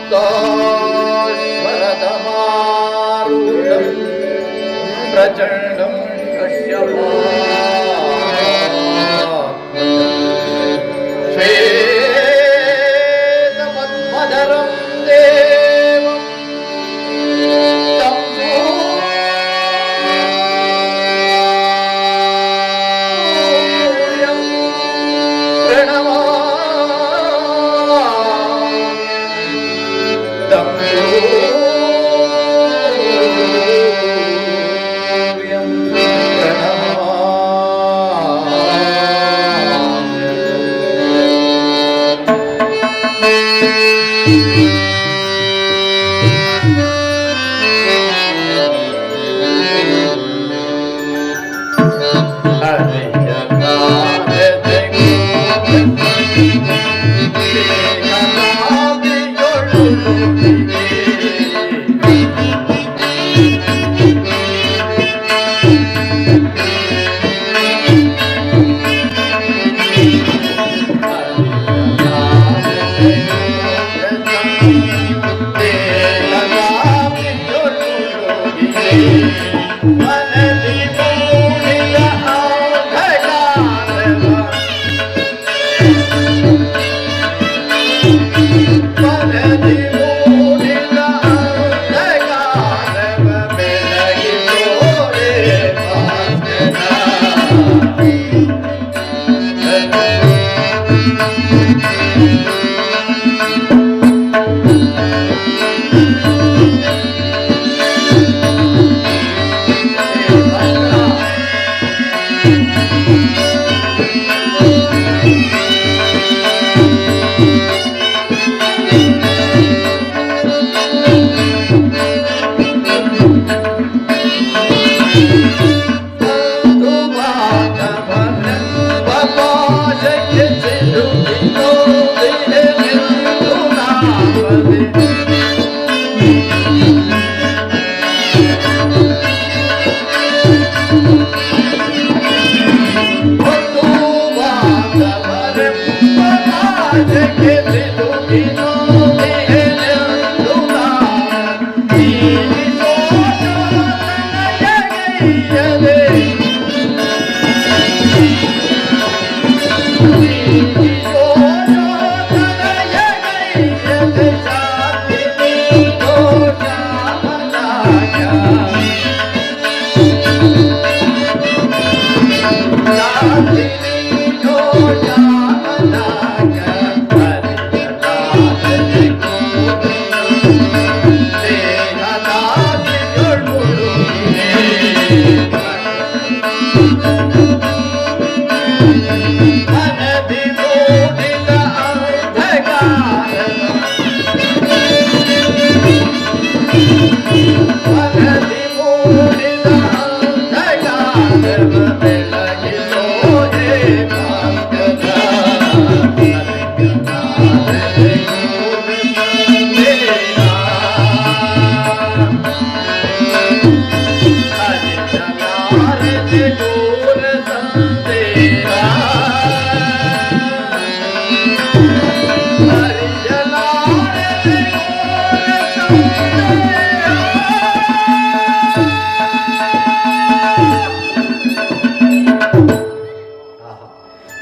सप्ताश्वरतमारूढं प्रचण्डं कश्यपात्मजं श्वेतपद्मधरं देवं तं सूर्यं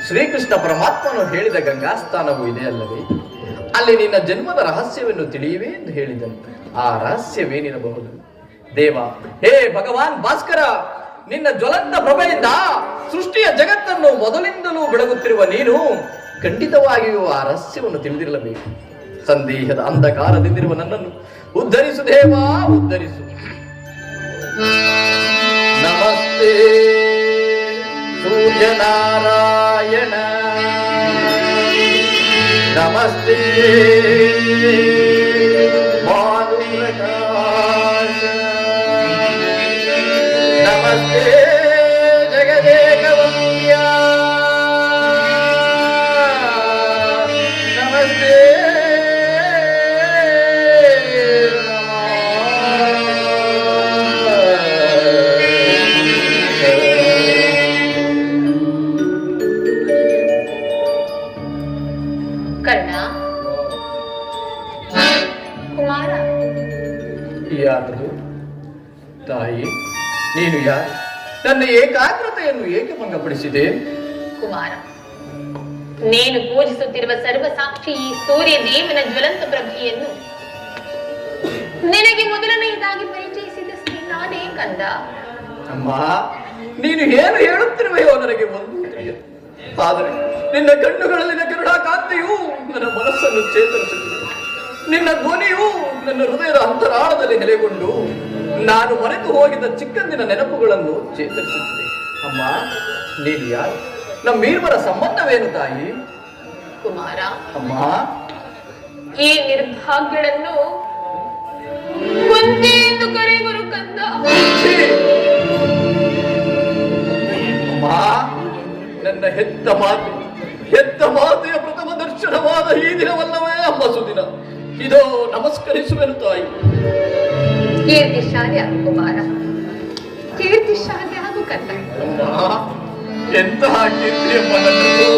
ಶ್ರೀಕೃಷ್ಣ ಪರಮಾತ್ಮನು ಹೇಳಿದ ಗಂಗಾಸ್ಥಾನವೂ ಇದೆ ಅಲ್ಲವೇ? ಅಲ್ಲಿ ನಿನ್ನ ಜನ್ಮದ ರಹಸ್ಯವನ್ನು ತಿಳಿಯುವೆ ಎಂದು ಹೇಳಿದನು. ಆ ರಹಸ್ಯವೇನಿರಬಹುದು ದೇವ? ಹೇ ಭಗವಾನ್ ಭಾಸ್ಕರ, ನಿನ್ನ ಜ್ವಲಂತ ಪ್ರಭೆಯಿಂದ ಸೃಷ್ಟಿಯ ಜಗತ್ತನ್ನು ಮೊದಲಿಂದಲೂ ಬೆಳಗುತ್ತಿರುವ ನೀನು ಖಂಡಿತವಾಗಿಯೂ ಆ ರಹಸ್ಯವನ್ನು ತಿಳಿದಿರಲೇಬೇಕು. ಸಂದೇಹದ ಅಂಧಕಾರದಿಂದಿರುವ ನನ್ನನ್ನು ಉದ್ಧರಿಸು ದೇವ, ಉದ್ಧರಿಸು. ನಮಸ್ತೆ ಸೂರ್ಯನಾರಾಯಣ, ನಮಸ್ತೆ ಭಾನುಪ್ರಕಾಶ, ನಮಸ್ತೆ ಜಗದೇಕವಂದ್ಯ, ನಮಸ್ತೆ ಯಾರು ತಾಯಿ, ನೀನು ಯಾರು? ನನ್ನ ಏಕಾಗ್ರತೆಯನ್ನು ಏಕೆ ಭಂಗಪಡಿಸಿದೆ? ಕುಮಾರ, ನೀನು ಪೂಜಿಸುತ್ತಿರುವ ಸರ್ವಸಾಕ್ಷಿ ಈ ಸೂರ್ಯ ದೇವನ ಜ್ವಲಂತ ಪ್ರಭೆಯನ್ನು ನಿನಗೆ ಮೊದಲನೆಯದಾಗಿ ಪರಿಚಯಿಸಿದಷ್ಟೇ ನಾನೇ ಕಂದ. ಅಮ್ಮ, ನೀನು ಏನು ಹೇಳುತ್ತಿರುವೆಯೋ ನನಗೆ ಒಂದು ತಿಳಿಯದು. ಆದರೆ ನಿನ್ನ ಕಣ್ಣುಗಳಲ್ಲಿನ ಕರುಣಾಕಾಂತಿಯು ನನ್ನ ಮನಸ್ಸನ್ನು ಚೇತರಿಸುತ್ತದೆ. ನಿನ್ನ ಧ್ವನಿಯು ನನ್ನ ಹೃದಯದ ಅಂತರಾಳದಲ್ಲಿ ನೆಲೆಗೊಂಡು ನಾನು ಮರೆತು ಹೋಗಿದ್ದ ಚಿಕ್ಕಂದಿನ ನೆನಪುಗಳನ್ನು ಚೇತರಿಸುತ್ತದೆ. ಅಮ್ಮ, ನೀನು ಯಾರು? ನಮ್ಮೀರ್ವರ ಸಂಬಂಧವೇನು ತಾಯಿ? ಕುಮಾರ, ಅಮ್ಮ, ಈ ನಿರ್ಭಾಗ್ಯಗಳನ್ನು ಕುಂತಿ ಎಂದು ಕರೆಯುವರು ಕಂದ. ಅಮ್ಮ, ನನ್ನ ಹೆತ್ತ ಮಾತೆಯ ಪ್ರಥಮ ದರ್ಶನವಾದ ಈ ದಿನವಲ್ಲವೇ ಅಮ್ಮ ಸುದಿನ. ಇದೋ ನಮಸ್ಕರಿಸುವೆನು ತಾಯಿ. ಕೀರ್ತಿಶಾಲಿ ಆಗು ಕುಮಾರ, ಕೀರ್ತಿಶಾಲಿ ಆಗು ಕಂದ. ಎಂತಹ ಕೀರ್ತಿ ಎಂಬ ನನ್ನದು.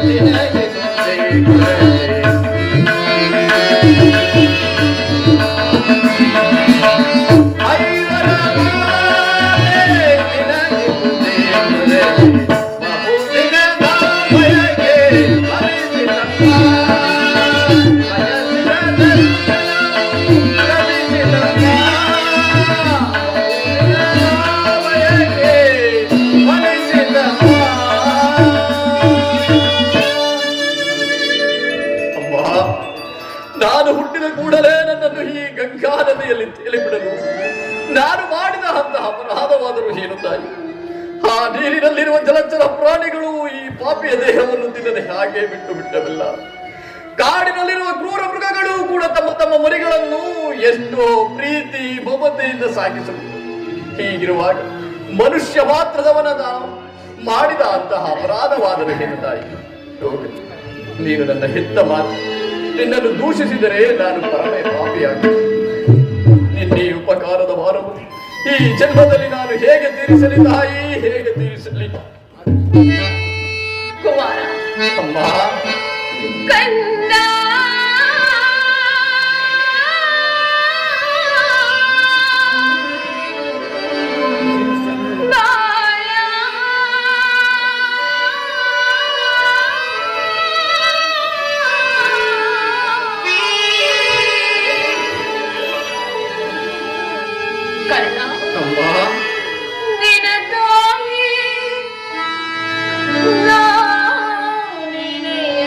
ನಿನಗೆ ಕೊರತೆ. ಐವರ ಬಾಳೆ ನಿನಗೆ ಕೊರತೆ. ಬಹುದಿನದ ಬಯಕೆ ಹರಿಸಿದಪ್ಪ. ಬಯಸಿದ ದರ್ಶನವು ಲಭಿಸಿದಪ್ಪ. ಬಹುದಿನದ ಬಯಕೆ ಹರಿಸಿದಪ್ಪ. ಅಮ್ಮ, ನಾನು ಹುಟ್ಟಿದ ಕೂಡಲೇ ನನ್ನನ್ನು ಈ ಗಂಗಾ ನದಿಯಲ್ಲಿ ತೇಲಿಬಿಡಲು ನಾನು ಮಾಡಿದ ಅಂತಹ ಅಪರಾಧವಾದರೂ ಏನು ತಾಯಿ? ಆ ನೀರಿನಲ್ಲಿರುವ ಜಲಚರ ಪ್ರಾಣಿಗಳು ಈ ಪಾಪಿಯ ದೇಹವನ್ನು ತಿನ್ನದೆ ಹಾಗೆ ಬಿಟ್ಟು ಬಿಟ್ಟವೆಲ್ಲ. ಕಾಡಿನಲ್ಲಿರುವ ಕ್ರೂರ ಮೃಗಗಳು ಕೂಡ ತಮ್ಮ ತಮ್ಮ ಮರಿಗಳನ್ನು ಎಷ್ಟೋ ಪ್ರೀತಿ ಮಮತೆಯಿಂದ ಸಾಗಿಸಬಹುದು. ಹೀಗಿರುವಾಗ ಮನುಷ್ಯ ಮಾತ್ರದವನ ನಾವು ಮಾಡಿದ ಅಂತಹ ಅಪರಾಧವಾದರೂ ಏನು ತಾಯಿ? ಹೋಗಲಿ, ನೀನು ನನ್ನ ಹೆತ್ತ ಮಾತು. ನಿನ್ನನ್ನು ದೂಷಿಸಿದರೆ ನಾನು ಪರಮ ಪಾಪಿಯಾಗಿ ನಿನ್ನೆ ಉಪಕಾರದ ಭಾರವು ಈ ಜನ್ಮದಲ್ಲಿ ನಾನು ಹೇಗೆ ತೀರಿಸಲಿ ತಾಯಿ, ಹೇಗೆ ತೀರಿಸಲಿ? ಕುಮಾರ, ಅಮ್ಮ, ಕಂದ, ಕರ್ಣ, ಅಮ್ಮ, ನಿನ್ನ ತಾಯಿ ನಾನಿನೆಯ.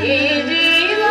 ಈ ಜೀವ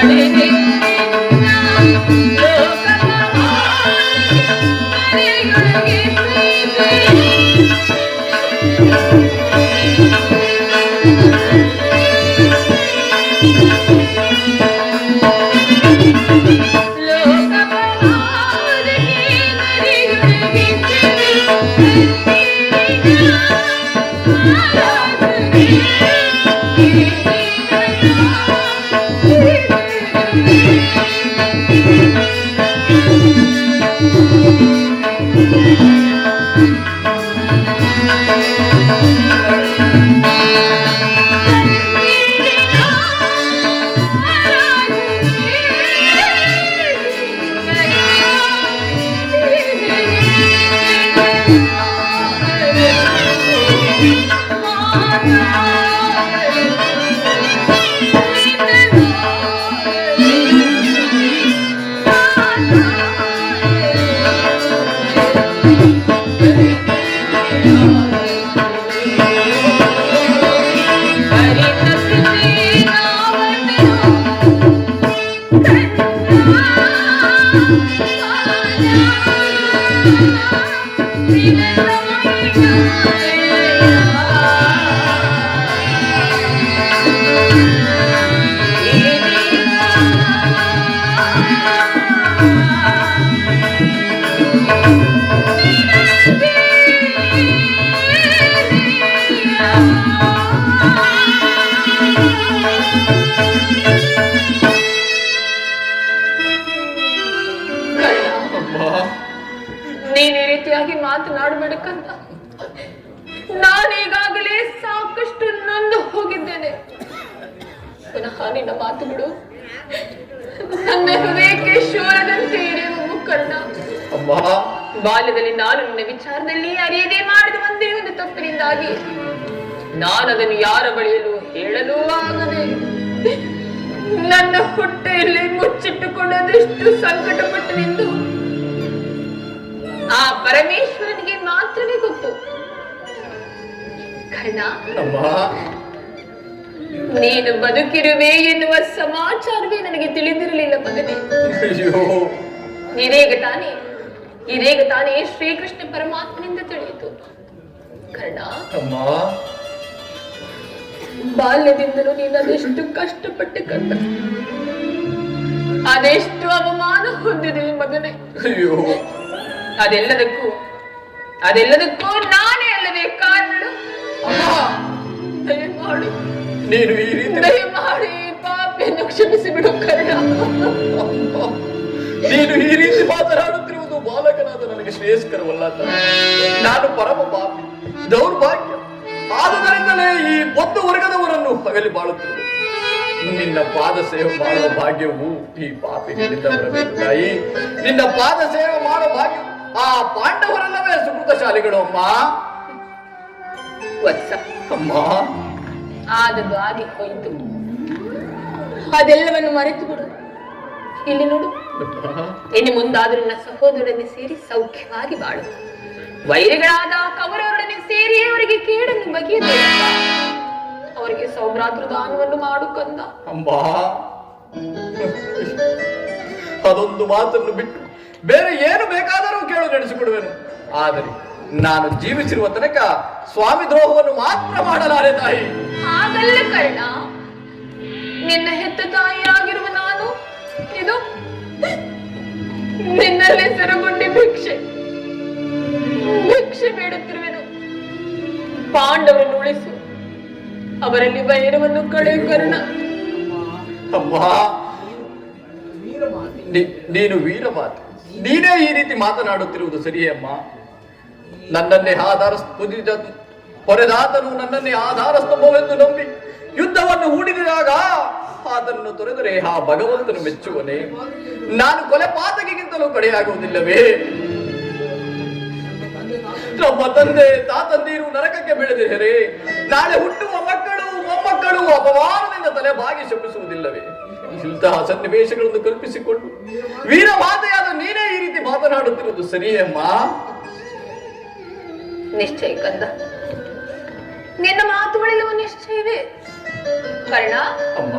Hare ನೀನ್ ಈ ರೀತಿಯಾಗಿ ಮಾತನಾಡಬೇಡಕ್ಕಂತ ನಾನೀಗಾಗಲೇ ಸಾಕಷ್ಟು ನೊಂದು ಹೋಗಿದ್ದೇನೆ. ಪುನಃ ನಿನ್ನ ಮಾತುಗಳು ನನ್ನ ಹೃದಯಕ್ಕೆ ಶೂಲದಂತೆ ಇರಿಯುವ ಕರ್ಣ. ಬಾಲ್ಯದಲ್ಲಿ ನಾನು ನಿನ್ನ ವಿಚಾರದಲ್ಲಿ ಅರಿಯದೇ ಮಾಡಿದ ಒಂದೇ ಒಂದು ತಪ್ಪಿನಿಂದಾಗಿ ನಾನು ಅದನ್ನು ಯಾರ ಬಳಿಯಲು ಹೇಳಲೂ ಆಗದೆ ನನ್ನ ಹೊಟ್ಟೆಯಲ್ಲಿ ಮುಚ್ಚಿಟ್ಟುಕೊಂಡದೆಷ್ಟು ಸಂಕಟಪಟ್ಟನೆಂದು ಆ ಪರಮೇಶ್ವರನಿಗೆ ಮಾತ್ರವೇ ಗೊತ್ತು. ಕರ್ಣ, ನೀನು ಬದುಕಿರುವೆ ಎನ್ನುವ ಸಮಾಚಾರವೇ ನನಗೆ ತಿಳಿದಿರಲಿಲ್ಲ ಮಗನೇ. ಇದೀಗ ತಾನೇ ಶ್ರೀಕೃಷ್ಣ ಪರಮಾತ್ಮನಿಂದ ತಿಳಿಯಿತು. ಕರ್ಣ, ಬಾಲ್ಯದಿಂದಲೂ ನೀನು ಅದೆಷ್ಟು ಕಷ್ಟಪಟ್ಟು ಕಂಡ, ಅದೆಷ್ಟು ಅವಮಾನ ಹೊಂದಿದೆ ಮಗನೇ. ಅದೆಲ್ಲದಕ್ಕೂ ನಾನೇ ಅಲ್ಲವೇ ಕಾರಣ. ದಯಮಾಡಿ ನೀನು ಈ ರೀತಿ ದಯಮಾಡಿ ಪಾಪಿಯನ್ನು ಕ್ಷಮಿಸಿ ಬಿಡು ಕರ್ಣ. ನೀನು ಈ ರೀತಿ ಮಾತನಾಡುತ್ತಿರುವುದು ಬಾಲಕನಾದ ನನಗೆ ಶ್ರೇಯಸ್ಕರವಲ್ಲ. ನಾನು ಪರಮ ಪಾಪಿ, ದೌರ್ಭಾಗ್ಯ. ಆದುದರಿಂದಲೇ ಈ ಬೊದ್ದು ವರ್ಗದವರನ್ನು ಹಗಲಿ ಬಾಳುತ್ತಿರುವುದು. ನಿನ್ನ ಪಾದ ಸೇವೆ ಮಾಡುವ ಭಾಗ್ಯವು ಈ ಪಾಪಿಗಳಿಂದ ಬರಬೇಕು ತಾಯಿ. ನಿನ್ನ ಪಾದ ಸೇವೆ ಮಾಡುವ ಭಾಗ್ಯವು ಆ ಪಾಂಡವರಲ್ಲವೇ ಸುಕೃತಶಾಲಿಗಳು. ಅಮ್ಮ, ಆದದ್ದು ಆಗಿ ಹೋಯಿತು. ಅದೆಲ್ಲವನ್ನು ಮರೆತು ಬಿಡು. ಇಲ್ಲಿ ನೋಡು, ಇನ್ನು ಮುಂದಾದರೂ ನನ್ನ ಸಹೋದರರನ್ನೇ ಸೇರಿ ಸೌಖ್ಯವಾಗಿ ಬಾಳು. ವೈರಿಗಳಾದ ಕೌರವರೊಡನೆ ಸೇರಿ ಅವರಿಗೆ ಕೇಡನ್ನು ಬಗೆಯದ, ಅವರಿಗೆ ಸೌಭ್ರಾತೃ ದಾನವನ್ನು ಮಾಡು ಕಂದ. ಅಮ್ಮ, ಅದೊಂದು ಮಾತನ್ನು ಬಿಟ್ಟು ಬೇರೆ ಏನು ಬೇಕಾದರೂ ಕೇಳು, ನಡೆಸಿಕೊಡುವೆನು. ಆದರೆ ನಾನು ಜೀವಿಸಿರುವ ತನಕ ಸ್ವಾಮಿ ದ್ರೋಹವನ್ನು ಮಾತ್ರ ಮಾಡಲಾರೆ ತಾಯಿ. ಹಾಗಲ್ಲ ಕರ್ಣ, ನಿನ್ನ ಹೆತ್ತ ತಾಯಿಯಾಗಿರುವ ನಾನು ಇದು ನಿನ್ನಲ್ಲಿ ಸೆರಗೊಂಡಿ ಭಿಕ್ಷೆ ಬೇಡುತ್ತಿರುವೆನು. ಪಾಂಡವರನ್ನು ಉಳಿಸು, ಅವರಲ್ಲಿ ವೈರವನ್ನು ಕಳೆ ಕರ್ಣ. ಅಮ್ಮ, ನೀನು ವೀರಮಾತೆ, ನೀನೇ ಈ ರೀತಿ ಮಾತನಾಡುತ್ತಿರುವುದು ಸರಿಯೇ ಅಮ್ಮ. ನನ್ನನ್ನೇ ಹೊರೆದಾತನು ನನ್ನನ್ನೇ ಆಧಾರ ಸ್ತಂಭವೆಂದು ನಂಬಿ ಯುದ್ಧವನ್ನು ಹೂಡಿದಾಗ ಆತನನ್ನು ತೊರೆದರೆ ಆ ಭಗವಂತನು ಮೆಚ್ಚುವನೇ? ನಾನು ಕೊಲೆ ಪಾತಕಿಗಿಂತಲೂ ಕಡೆಯಾಗುವುದಿಲ್ಲವೇ? ನಮ್ಮ ತಂದೆ ತಾತಂದಿರು ನರಕಕ್ಕೆ ಬೆಳೆದಿರೇ ನಾಳೆ ಹುಟ್ಟುವ ಮಕ್ಕಳು ಮೊಮ್ಮಕ್ಕಳು ಅಪಮಾನದಿಂದ ತಲೆ ಬಾಗಿ ಶಪಿಸುವುದಿಲ್ಲವೇ? ಇಂತಹ ಸನ್ನಿವೇಶಗಳನ್ನು ಕಲ್ಪಿಸಿಕೊಂಡು ವೀರಮಾತೆಯಾದ ನೀನೇ ಈ ರೀತಿ ಮಾತನಾಡುತ್ತಿರುವುದು ಸರಿಯೇ ಅಮ್ಮ? ನಿಶ್ಚಯ ಕಂದ, ನಿನ್ನ ಮಾತುಗಳೆಲ್ಲವೂ ನಿಶ್ಚಯವೇ. ಕರ್ಣ, ಅಮ್ಮ,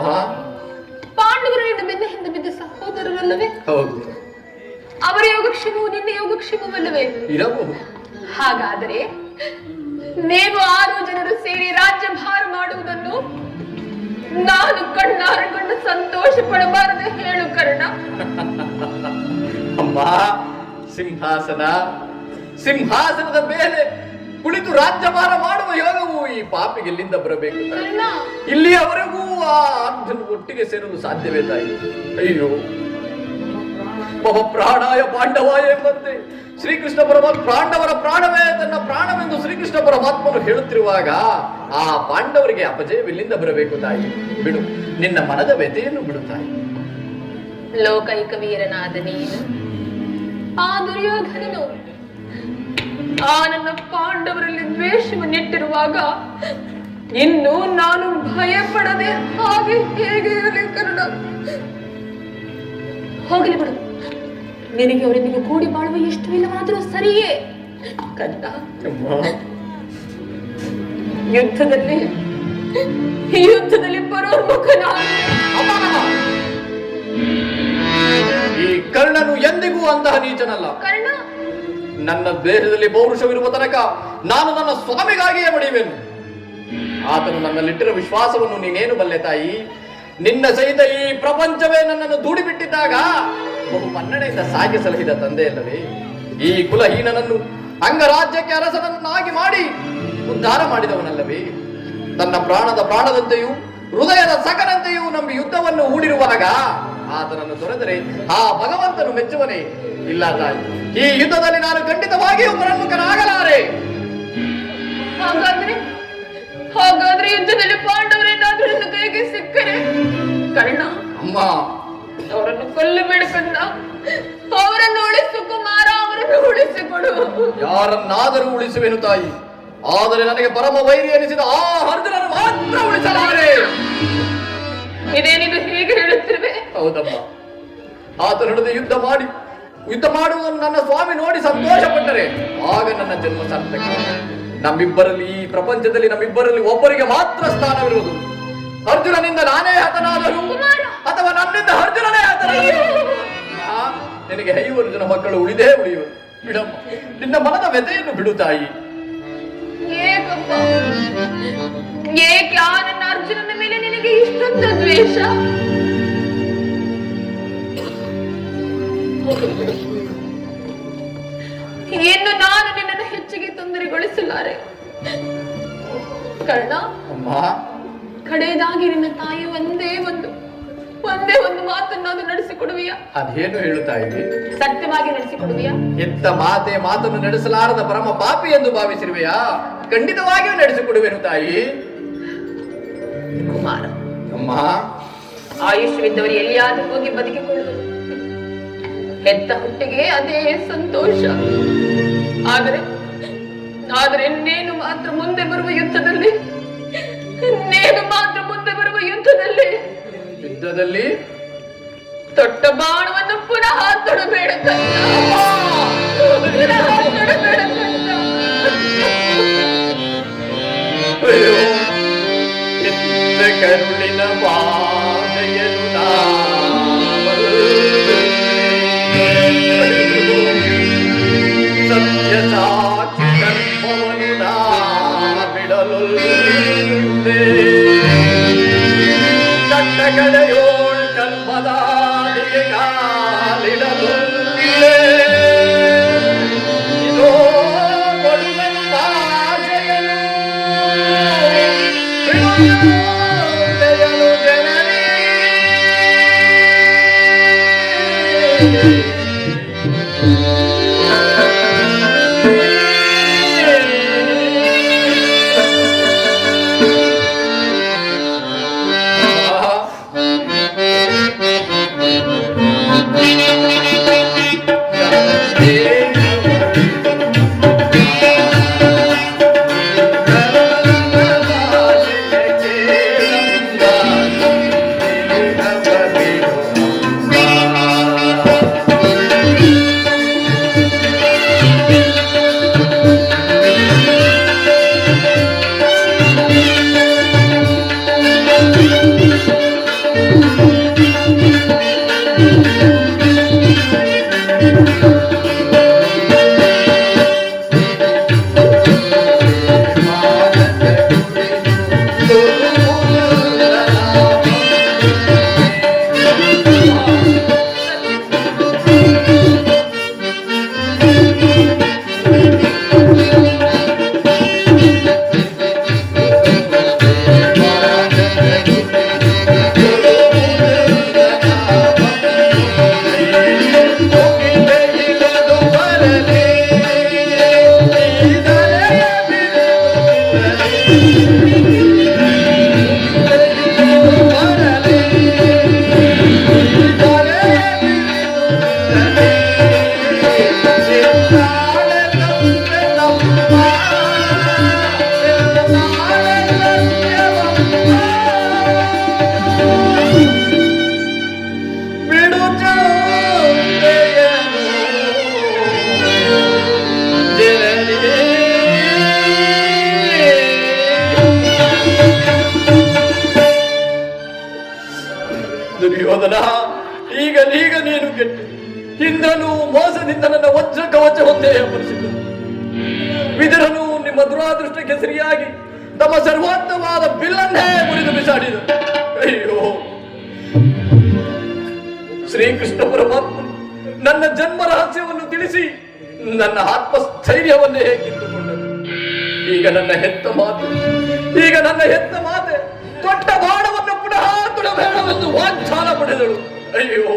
ಪಾಂಡವರಿಂದ ಬೆನ್ನ ಹಿಂದೆ ಬಿದ್ದ ಸಹೋದರರಲ್ಲವೇ? ಹೌದು. ಅವರ ಯೋಗಕ್ಷೇಮವು ನಿನ್ನ ಯೋಗಕ್ಷೇಮವಲ್ಲವೇ? ಇರಬಹುದು. ಹಾಗಾದರೆ ನೀವು 6 ಜನರು ಸೇರಿ ರಾಜ್ಯಭಾರ ಮಾಡುವುದನ್ನು ನಾನು ಕಣ್ಣಾರೆ ಕಂಡು ಸಂತೋಷ ಪಡಬಾರದೆ ಹೇಳು ಕರ್ಣ. ಅಮ್ಮ, ಸಿಂಹಾಸನದ ಮೇಲೆ ಕುಳಿತು ರಾಜ್ಯಭಾರ ಮಾಡುವ ಯೋಗವು ಈ ಪಾಪಿಗೆ ಎಲ್ಲಿಂದ ಬರಬೇಕು? ಇಲ್ಲಿಯವರೆಗೂ ಆ ಅರ್ಜುನ್ ಒಟ್ಟಿಗೆ ಸೇರಲು ಸಾಧ್ಯವೇ ತಾಯಿ? ಅಯ್ಯೋ, ಮಮ ಪ್ರಾಣಾಯ ಪಾಂಡವಾಯ ಎಂಬಂತೆ ಶ್ರೀಕೃಷ್ಣ ಪರಮಾತ್ಮ ಪಾಂಡವರ ಪ್ರಾಣವೇ ತನ್ನ ಪ್ರಾಣವೆಂದು ಶ್ರೀಕೃಷ್ಣ ಪರಮಾತ್ಮನು ಹೇಳುತ್ತಿರುವಾಗ ಆ ಪಾಂಡವರಿಗೆ ಅಪಜಯವಿಲ್ಲಿಂದ ಬರಬೇಕು ತಾಯಿ? ಬಿಡು, ನಿನ್ನ ಮನದ ವ್ಯಥೆಯನ್ನು ಬಿಡು ತಾಯಿ. ಲೋಕೈಕ ವೀರನಾದ ನೀನು ಆ ದುರ್ಯೋಧನನು ಆ ನನ್ನ ಪಾಂಡವರಲ್ಲಿ ದ್ವೇಷವನ್ನಿಟ್ಟಿರುವಾಗ ಇನ್ನು ನಾನು ಭಯ ಪಡದೆ ಹಾಗೆ ಹೇಗೆ ಇರಲಿ ಕರ್ಣ? ಹೋಗಲಿ ಬಿಡು, ನಿನಗೆ ಅವರೊಂದಿಗೆ ಕೂಡಿ ಬಾಳುವ ಇಷ್ಟವಿಲ್ಲವಾದರೂ ಸರಿಯೇ. ಕಂದ, ಅಮ್ಮ, ಯುದ್ಧದಲ್ಲಿ ಪರೋನ್ಮುಖನಾದ ಈ ಕರ್ಣನು ಎಂದಿಗೂ ಅಂತಹ ನೀಚನಲ್ಲ. ಕರ್ಣ, ನನ್ನ ದೇಹದಲ್ಲಿ ಪೌರುಷವಿರುವ ತನಕ ನಾನು ನನ್ನ ಸ್ವಾಮಿಗಾಗಿಯೇ ಮಡಿಯುವೆನು. ಆತನು ನನ್ನಲ್ಲಿಟ್ಟಿರುವ ವಿಶ್ವಾಸವನ್ನು ನೀನೇನು ಬಲ್ಲೆ ತಾಯಿ? ನಿನ್ನ ಸಹಿತ ಈ ಪ್ರಪಂಚವೇ ನನ್ನನ್ನು ದೂಡಿಬಿಟ್ಟಿದ್ದಾಗ ಬಹು ಮನ್ನಣೆಯಿಂದ ಸಾಗಿ ಸಲಹಿದ ತಂದೆಯಲ್ಲವೇ ಈ ಕುಲಹೀನನನ್ನು ಅಂಗರಾಜ್ಯಕ್ಕೆ ಅರಸನನ್ನಾಗಿ ಮಾಡಿ ಉದ್ಧಾರ ಮಾಡಿದವನಲ್ಲವೇ? ತನ್ನ ಪ್ರಾಣದಂತೆಯೂ ಹೃದಯದ ಸಕನಂತೆಯೂ ನಂಬಿ ಯುದ್ಧವನ್ನು ಹೂಡಿರುವಾಗ ಆತನನ್ನು ತೊರೆದರೆ ಆ ಭಗವಂತನು ಮೆಚ್ಚುವನೇ? ಇಲ್ಲ ತಾಯಿ, ಈ ಯುದ್ಧದಲ್ಲಿ ನಾನು ಖಂಡಿತವಾಗಿಯೂ ಪ್ರಮುಖನಾಗಲಾರೆ. ಹಾಗಾದ್ರೆ ಯುದ್ಧದಲ್ಲಿ ಪಾಂಡವರೇನಾದ್ರೂ ನನ್ನ ಕೈಗೆ ಸಿಕ್ಕರೆ ಕರ್ಣ, ಅಮ್ಮ, ಅವರನ್ನು ಕೊಲ್ಲಬೇಡ ಕಂದ. ಅವರನ್ನು ಉಳಿಸು ಕುಮಾರ, ಅವರನ್ನು ಉಳಿಸಿಕೊಡು. ಯಾರನ್ನಾದರೂ ಉಳಿಸುವೆನು ತಾಯಿ, ಆದರೆ ನನಗೆ ಪರಮ ವೈರಿ ಎನಿಸಿದ ಆ ಅರ್ಜುನನ್ನು ಮಾತ್ರ ಉಳಿಸಲಾರೆ. ಇದೇನಿದು ಹೀಗೆ ಹೇಳುತ್ತಿರುವೆ? ಹೌದಮ್ಮ, ಆತನೊಡನೆ ಯುದ್ಧ ಮಾಡುವುದನ್ನು ನನ್ನ ಸ್ವಾಮಿ ನೋಡಿ ಸಂತೋಷ ಪಟ್ಟರೆ ಆಗ ನನ್ನ ಜನ್ಮ ಸಾರ್ಥಕ. ನಮ್ಮಿಬ್ಬರಲ್ಲಿ, ಈ ಪ್ರಪಂಚದಲ್ಲಿ ನಮ್ಮಿಬ್ಬರಲ್ಲಿ ಒಬ್ಬರಿಗೆ ಮಾತ್ರ ಸ್ಥಾನವಿರುವುದು. ಅರ್ಜುನನಿಂದ ನಾನೇ ಹತನಾದರೂ ಅಥವಾ ನನ್ನಿಂದ ಅರ್ಜುನನೇ ಹತನಾದರೂ ನಿನಗೆ 5 ಜನ ಮಕ್ಕಳು ಉಳಿದೇ ಉಳಿಯುವರು. ಬಿಡಮ್ಮ, ನಿನ್ನ ಮನದ ವ್ಯಥೆಯನ್ನು ಬಿಡು ತಾಯಿ. ಏಕಪ್ಪ, ಏಕೆ ಆ ನನ್ನ ಅರ್ಜುನನ ಮೇಲೆ ನಿನಗೆ ಇಷ್ಟೊಂದು ದ್ವೇಷ? ಇನ್ನು ನಾನು ನಿನ್ನನ್ನು ಹೆಚ್ಚಿಗೆ ತೊಂದರೆಗೊಳಿಸಲಾರೆ ಕರ್ಣ. ಅಮ್ಮ, ಕಡೆಯದಾಗಿ ನಿನ್ನ ತಾಯಿ ಒಂದೇ ಒಂದು ಮಾತನ್ನಾದ್ರೂ ನಡೆಸಿಕೊಡುವಿಯಾ? ಅದೇನು ಹೇಳುತ್ತಾ ಇದ್ವಿ? ಸತ್ಯವಾಗಿ ನಡೆಸಿಕೊಡುವಿಯಾ? ಎಂತ ಮಾತನ್ನು ನಡೆಸಲಾರದ ಪರಮ ಪಾಪಿ ಎಂದು ಭಾವಿಸಿರುವೆಯಾ? ಖಂಡಿತವಾಗಿಯೂ ನಡೆಸಿಕೊಡುವೆನು ತಾಯಿ. ಕುಮಾರ, ಅಮ್ಮ, ಆಯುಷ್ಯವಿದ್ದವರು ಎಲ್ಲಿಯಾದ್ರೂ ಹೋಗಿ ಬದುಕಿಕೊಳ್ಳುವರು. ಹೆತ್ತ ಹುಟ್ಟಿಗೆ ಅದೇ ಸಂತೋಷ. ಆದರೆ ನೇನು ಮಾತ್ರ ಮುಂದೆ ಬರುವ ಯುದ್ಧದಲ್ಲಿ ತೊಟ್ಟ ಬಾಣವನ್ನು ಪುನಃ ತೊಡಬೇಡ ಕಂದ. ಕರುಳಿನ ಬಾಧೆಯನ್ನು ಸತ್ಯ ಸಾಕ್ಷಿ ಕರ್ಮವನ್ನು ಬಿಡಲು ಕಟ್ಟ ಕಡೆಯೋಳ್ ಕಲ್ಪದಾದಿಗೆ ಕಾಲಿಡಲು ಇದೋ ಕೊಡುವೆನು ಭಾಷೆಯನ್ನು ಬಿಡುವೆಯಲು ಜನರೇ. ಸಂದೇಹಪಡಿಸಿದರು. ವಿದುರನು ನಿಮ್ಮ ದುರಾದೃಷ್ಟಕ್ಕೆ ಸರಿಯಾಗಿ ತಮ್ಮ ಸರ್ವೋತ್ತಮವಾದ ಬಿಲ್ಲನ್ನೇ ಮುರಿದು ಬಿಸಾಡಿದರು. ಅಯ್ಯೋ, ಶ್ರೀಕೃಷ್ಣ ಪರಮಾತ್ಮ ನನ್ನ ಜನ್ಮ ರಹಸ್ಯವನ್ನು ತಿಳಿಸಿ ನನ್ನ ಆತ್ಮಸ್ಥೈರ್ಯವನ್ನೇ ಕಿತ್ತುಕೊಂಡನು. ಈಗ ನನ್ನ ಹೆತ್ತ ಮಾತೆ ದೊಡ್ಡ ಬಾಣವನ್ನು ಪುನಃ ತುಳಬೇಡವೆಂದು ವಾಗ್ದಾನ ಪಡೆದಳು. ಅಯ್ಯೋ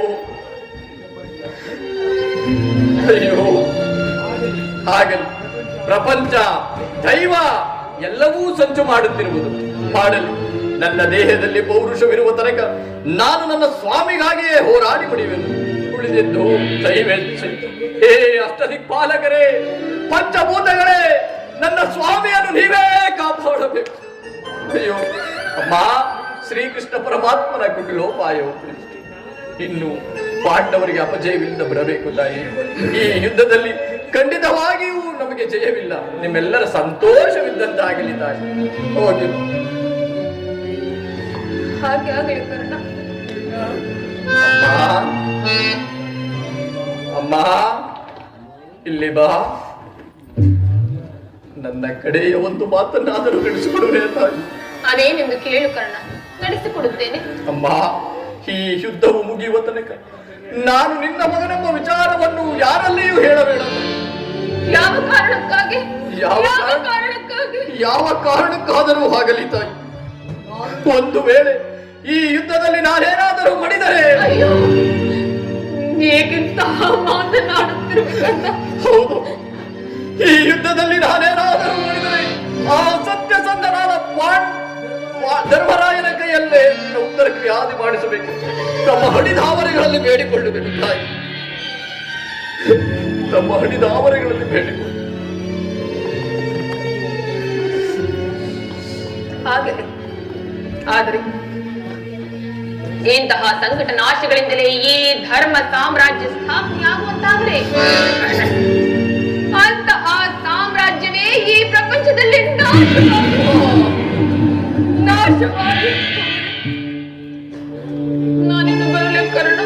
ಅಯ್ಯೋ, ಹಾಗಲ್ಲ, ಪ್ರಪಂಚ ದೈವ ಎಲ್ಲವೂ ಸಂಚು ಮಾಡುತ್ತಿರುವುದು. ಮಾಡಲಿ, ನನ್ನ ದೇಹದಲ್ಲಿ ಪೌರುಷವಿರುವ ತನಕ ನಾನು ನನ್ನ ಸ್ವಾಮಿಗಾಗಿಯೇ ಹೋರಾಡಿ ಪಡೆಯುವೆನು. ಉಳಿದಿದ್ದು ದೈವೇಚ್ಛೆ. ಹೇ ಅಷ್ಟದಿಕ್ಪಾಲಕರೇ, ಪಂಚಭೂತಗಳೇ, ನನ್ನ ಸ್ವಾಮಿಯನ್ನು ನೀವೇ ಕಾಪಾಡಬೇಕು. ಅಯ್ಯೋ ಅಮ್ಮ, ಶ್ರೀಕೃಷ್ಣ ಪರಮಾತ್ಮನ ಕುಟಿಲೋಪಾಯವು ಇನ್ನು ಪಾಂಡವರಿಗೆ ಅಪಜಯವಿಲ್ಲದ ಬರಬೇಕು ತಾಯಿ. ಈ ಯುದ್ಧದಲ್ಲಿ ಖಂಡಿತವಾಗಿಯೂ ನಮಗೆ ಜಯವಿಲ್ಲ. ನಿಮ್ಮೆಲ್ಲರ ಸಂತೋಷವಿದ್ದಂತಾಗಲಿ ತಾಯಿ. ಹೋಗಿ ಹಾಗೆ ಆಗಲಿ ಕರ್ಣ. ಅಮ್ಮ, ಇಲ್ಲಿ ಬಾ. ನನ್ನ ಕಡೆಯ ಒಂದು ಮಾತನ್ನಾದರೂ ನಡೆಸಿಕೊಡುವೆ ತಾಯಿ. ಅದೇನೆಂದು ಕೇಳು ಕರ್ಣ, ನಡೆಸಿಕೊಡುತ್ತೇನೆ. ಅಮ್ಮ, ಈ ಯುದ್ಧವು ಮುಗಿಯುವ ತನಕ ನಾನು ನಿನ್ನ ಮಗನೆಂಬ ವಿಚಾರವನ್ನು ಯಾರಲ್ಲಿಯೂ ಹೇಳಬೇಡ. ಯಾವ ಕಾರಣಕ್ಕಾಗಿ? ಯಾವ ಕಾರಣಕ್ಕಾದರೂ ಆಗಲಿ ತಾಯಿ. ಒಂದು ವೇಳೆ ಈ ಯುದ್ಧದಲ್ಲಿ ನಾನೇನಾದರೂ ಮಡಿದರೆ, ಅಯ್ಯೋ, ಹೇಗಿಂತಹ ಮಾತನಾಡುತ್ತಿರುವುದನ್ನ. ಹೌದು, ಈ ಯುದ್ಧದಲ್ಲಿ ನಾನೇನಾದರೂ ಮಡಿದರೆ ಆ ಸತ್ಯಸಂಧನಾದ ಧರ್ಮರಾಯನ ಕೈಯಲ್ಲೇ ಉತ್ತರ ಕ್ರಿಯಾದಿ ಮಾಡಿಸಬೇಕು. ತಮ್ಮ ಹಣಿದಾವರೆಗಳಲ್ಲಿ ಬೇಡಿಕೊಳ್ಳುವೆನು ತಾಯಿ, ತಮ್ಮ ಹಣಿದಾವರೆಗಳಲ್ಲಿ ಬೇಡಿಕೊಳ್ಳು. ಹಾಗೆ ಆದರೆ ಇಂತಹ ಸಂಕಟ ನಾಶಗಳಿಂದಲೇ ಈ ಧರ್ಮ ಸಾಮ್ರಾಜ್ಯ ಸ್ಥಾಪನೆಯಾಗುವಂತಾದರೆ ಅಂತಹ ಸಾಮ್ರಾಜ್ಯವೇ ಈ ಪ್ರಪಂಚದಲ್ಲಿ ನಾಶವಾಗಿ ನಾನಿನ್ನು ಬರಲೇ ಕರ್ಣ.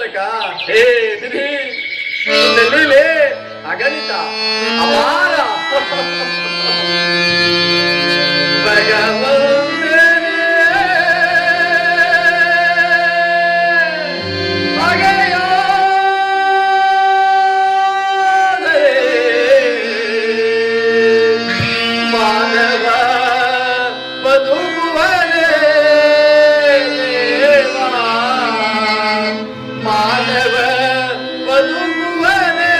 ಸಾರ್ಥಕ. ಹೇ ವಿಧಿ, ನಿನ್ನ ಲೀಲೆ ಅಗಣಿತ ಅಪಾರ. ಭಗವಂತನೇ ಅಗೆಯೋದರೆ ಮಾನವ ಬದುಕುವನೇ ದೇವಾ, ಮಾನವ ಬದುಕುವನೇ.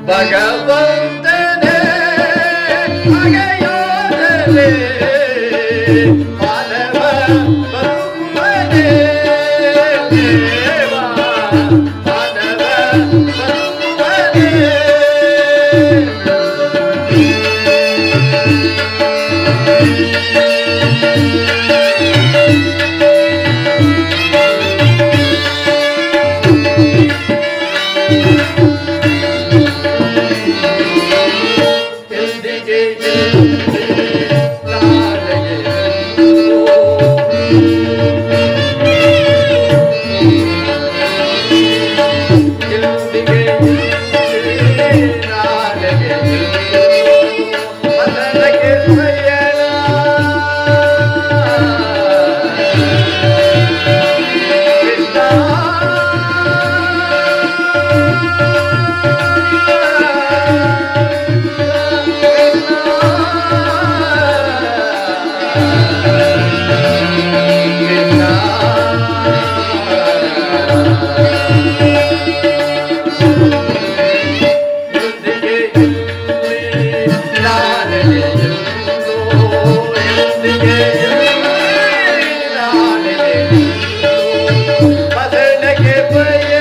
ಭಗವಂತನೇ ಅಗೆಯೋದರೆ ಮಾನವ ಬದುಕುವನೇ ದೇವಾ, ಮಾನವ ಬದುಕುವನೇ. ಎಂದಿಗೆ ಬದಲಿಗೆ ಬಯ